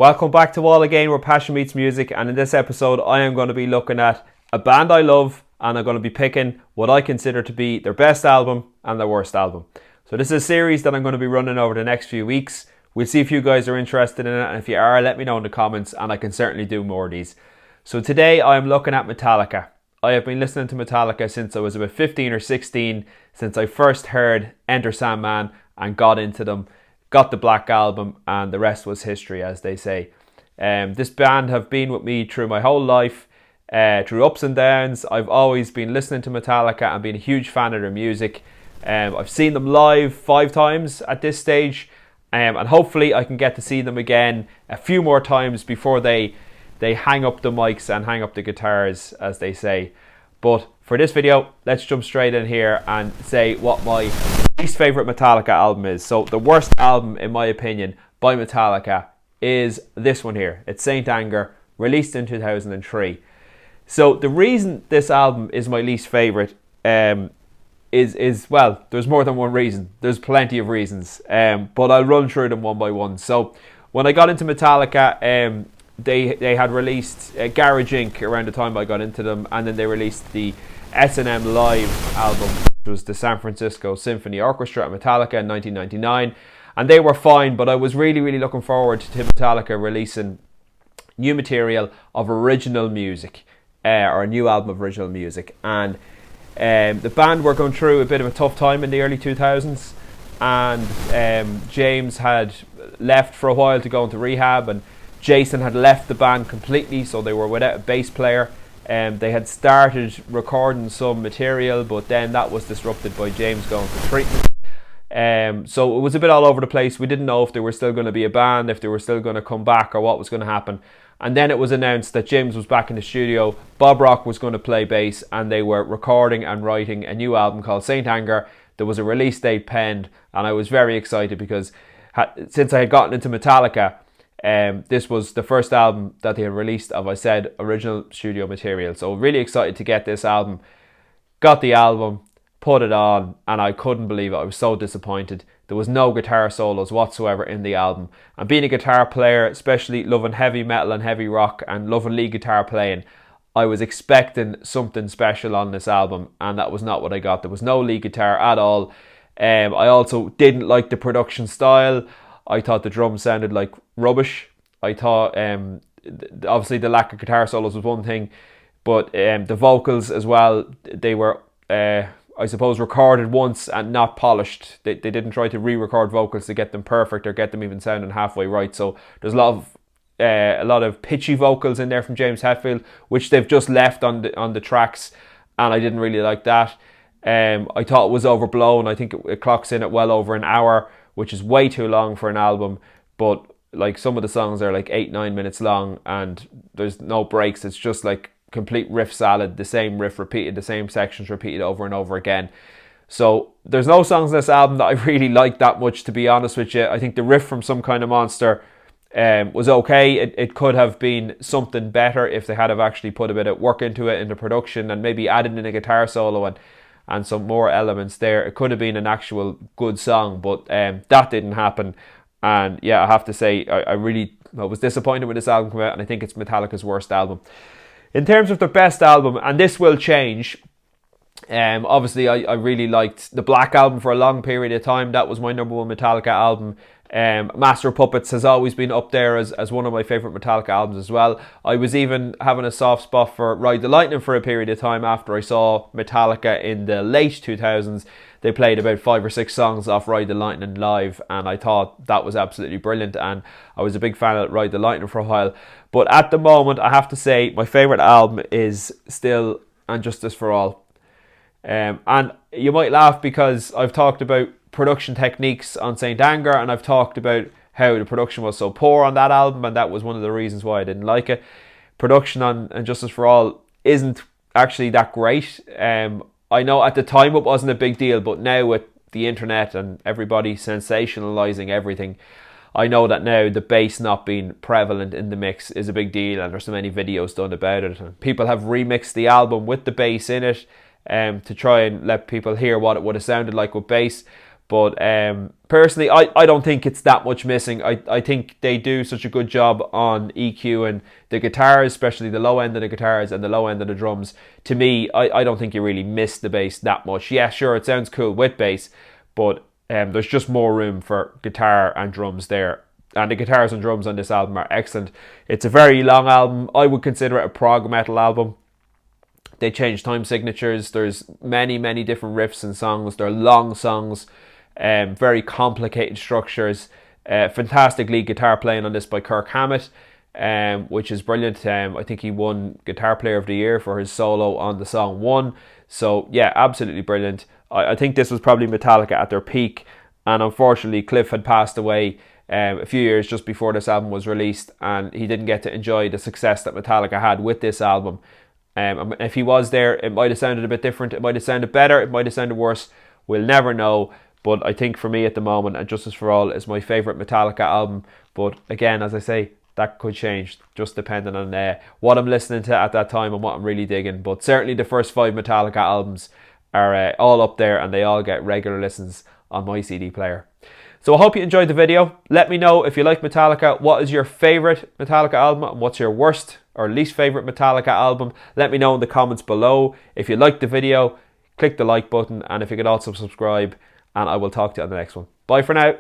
Welcome back to All Again, where passion meets music, and in this episode I am going to be looking at a band I love, and I'm going to be picking what I consider to be their best album and their worst album. So this is a series that I'm going to be running over the next few weeks. We'll see if you guys are interested in it, and if you are, let me know in the comments and I can certainly do more of these. So today I am looking at Metallica. I have been listening to Metallica since I was about 15 or 16, since I first heard Enter Sandman and got into them. Got the Black Album, and the rest was history, as they say. This band have been with me through my whole life, through ups and downs. I've always been listening to Metallica and been a huge fan of their music. I've seen them live 5 times at this stage, and hopefully I can get to see them again a few more times before they hang up the mics and hang up the guitars, as they say. But for this video, let's jump straight in here and say what my least favourite Metallica album is. So the worst album, in my opinion, by Metallica is this one here. It's Saint Anger, released in 2003. So the reason this album is my least favourite is, well, there's more than one reason. There's plenty of reasons, but I'll run through them one by one. So when I got into Metallica, they had released Garage Inc. around the time I got into them, and then they released the S&M Live album, which was the San Francisco Symphony Orchestra at Metallica in 1999, and they were fine, but I was really looking forward to Metallica releasing new material of original music, or a new album of original music. And the band were going through a bit of a tough time in the early 2000s, and James had left for a while to go into rehab, and Jason had left the band completely, so they were without a bass player. They had started recording some material, but then that was disrupted by James going for treatment. So it was a bit all over the place. We didn't know if they were still going to be a band, if they were still going to come back, or what was going to happen. And then it was announced that James was back in the studio, Bob Rock was going to play bass, and they were recording and writing a new album called Saint Anger. There was a release date penned, and I was very excited because since I had gotten into Metallica, this was the first album that they had released of, I said, original studio material. So really excited to get this album. Got the album, put it on, and I couldn't believe it. I was so disappointed. There was no guitar solos whatsoever in the album. And being a guitar player, especially loving heavy metal and heavy rock and loving lead guitar playing, I was expecting something special on this album, and that was not what I got. There was no lead guitar at all. I also didn't like the production style. I thought the drums sounded like rubbish. I thought, obviously the lack of guitar solos was one thing, but the vocals as well, they were, I suppose, recorded once and not polished. They didn't try to re-record vocals to get them perfect or get them even sounding halfway right. So there's a lot of pitchy vocals in there from James Hetfield, which they've just left on the tracks, and I didn't really like that. I thought it was overblown. I think it clocks in at well over an hour, which is way too long for an album. But like, some of the songs are like 8-9 minutes long, and there's no breaks. It's just like complete riff salad, the same riff repeated, the same sections repeated over and over again. So there's no songs in this album that I really like that much, to be honest with you. I think the riff from Some Kind of Monster was okay. It could have been something better if they had have actually put a bit of work into it, into production, and maybe added in a guitar solo and some more elements there. It could have been an actual good song, but that didn't happen. And yeah, I have to say, I was disappointed when this album came out, and I think it's Metallica's worst album. In terms of their best album, and this will change, obviously I really liked the Black Album for a long period of time. That was my number one Metallica album. Master of Puppets has always been up there as one of my favourite Metallica albums as well. I was even having a soft spot for Ride the Lightning for a period of time after I saw Metallica in the late 2000s. They played about 5 or 6 songs off Ride the Lightning live, and I thought that was absolutely brilliant, and I was a big fan of Ride the Lightning for a while. But at the moment, I have to say my favourite album is still And Justice for All. And you might laugh because I've talked about production techniques on Saint Anger, and I've talked about how the production was so poor on that album, and that was one of the reasons why I didn't like it. Production on And Justice for All isn't actually that great. I know at the time it wasn't a big deal, but now with the internet and everybody sensationalizing everything, I know that now the bass not being prevalent in the mix is a big deal, and there's so many videos done about it, and people have remixed the album with the bass in it to try and let people hear what it would have sounded like with bass. But personally, I don't think it's that much missing. I think they do such a good job on EQ and the guitars, especially the low end of the guitars and the low end of the drums. To me, I don't think you really miss the bass that much. Yeah, sure, it sounds cool with bass, but there's just more room for guitar and drums there. And the guitars and drums on this album are excellent. It's a very long album. I would consider it a prog metal album. They change time signatures. There's many different riffs and songs. They're long songs. Very complicated structures. Fantastic lead guitar playing on this by Kirk Hammett, which is brilliant. I think he won Guitar Player of the Year for his solo on the song One. So yeah, absolutely brilliant. I think this was probably Metallica at their peak, and unfortunately Cliff had passed away a few years just before this album was released, and he didn't get to enjoy the success that Metallica had with this album. If he was there, it might have sounded a bit different. It might have sounded better. It might have sounded worse. We'll never know. But I think for me at the moment, And Justice for All is my favourite Metallica album. But again, as I say, that could change just depending on what I'm listening to at that time and what I'm really digging. But certainly the first 5 Metallica albums are all up there, and they all get regular listens on my CD player. So I hope you enjoyed the video. Let me know if you like Metallica. What is your favourite Metallica album, and what's your worst or least favourite Metallica album? Let me know in the comments below. If you liked the video, click the like button, and if you could also subscribe, and I will talk to you on the next one. Bye for now.